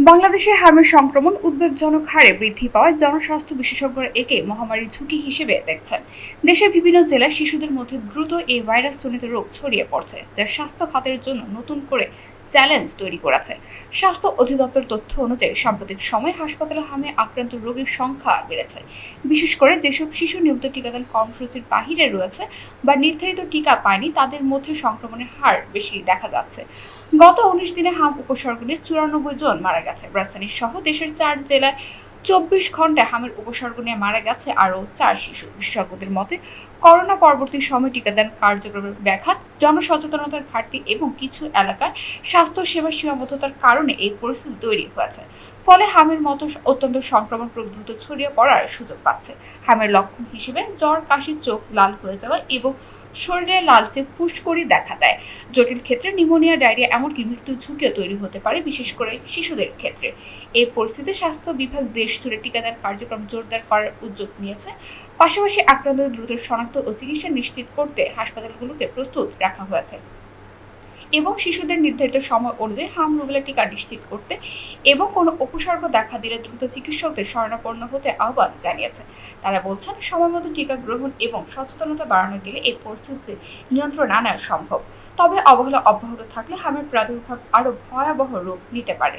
বাংলাদেশে হার্মের সংক্রমণ উদ্বেগজনক হারে বৃদ্ধি পাওয়ায় জনস্বাস্থ্য বিশেষজ্ঞরা একে মহামারীর ঝুঁকি হিসেবে দেখছেন। দেশের বিভিন্ন জেলায় শিশুদের মধ্যে দ্রুত এই ভাইরাসজনিত রোগ ছড়িয়ে পড়ছে, যা স্বাস্থ্য খাতের জন্য নতুন করে চ্যালেঞ্জ তৈরি করেছে। স্বাস্থ্য অধিদপ্তর তথ্য অনুযায়ী সাম্প্রতিক সময়ে হাসপাতালে হামে আক্রান্ত রোগীর সংখ্যা বেড়েছে, বিশেষ করে যেসব শিশু নিয়মিত টিকাদান কর্মসূচির বাহিরে রয়েছে বা নির্ধারিত টিকা পায়নি, তাদের মধ্যে সংক্রমণের হার বেশি দেখা যাচ্ছে। গত ১৯ দিনে হাম উপসর্গ নিয়ে ৯৪ জন মারা গেছে। রাজধানী সহ দেশের ৪ জেলায় ২৪ ঘন্টায় হামের উপসর্গ নিয়ে মারা গেছে আরও ৪ শিশু। বিশেষজ্ঞদের মতে, করোনা পরবর্তী সময় টিকাদান কার্যক্রমের ব্যাঘাত, জনসচেতনতার ঘাটতি এবং কিছু এলাকায় স্বাস্থ্যসেবার সীমাবদ্ধতার কারণে এই পরিস্থিতি তৈরি হয়েছে। ফলে হামের মতো অত্যন্ত সংক্রমণ দ্রুত ছড়িয়ে পড়ার সুযোগ পাচ্ছে। হামের লক্ষণ হিসেবে জ্বর, কাশি, চোখ লাল হয়ে যাওয়া এবং শরীরে লালচে ফুসকুড়ি দেখা দেয়। জটিল ক্ষেত্রে নিউমোনিয়া, ডায়রিয়া, এমনকি মৃত্যুর ঝুঁকিও তৈরি হতে পারে, বিশেষ করে শিশুদের ক্ষেত্রে। এই পরিস্থিতিতে স্বাস্থ্য বিভাগ দেশ জুড়ে টিকাদান কার্যক্রম জোরদার করার উদ্যোগ নিয়েছে। পাশাপাশি আক্রান্তদের দ্রুত শনাক্ত ও চিকিৎসা নিশ্চিত করতে হাসপাতালগুলোকে প্রস্তুত রাখা হয়েছে এবং শিশুদের নির্ধারিত সময় অনুযায়ী হাম রুবেলা টিকা নিশ্চিত করতে এবং কোনো উপসর্গ দেখা দিলে দ্রুত চিকিৎসকদের শরণাপন্ন হতে আহ্বান জানিয়েছে। তারা বলছেন, সময়মতো টিকা গ্রহণ এবং সচেতনতা বাড়ানো গেলে এই পরিস্থিতি নিয়ন্ত্রণে আনা সম্ভব। তবে অবহেলা অব্যাহত থাকলে হামের প্রাদুর্ভাব আরও ভয়াবহ রূপ নিতে পারে।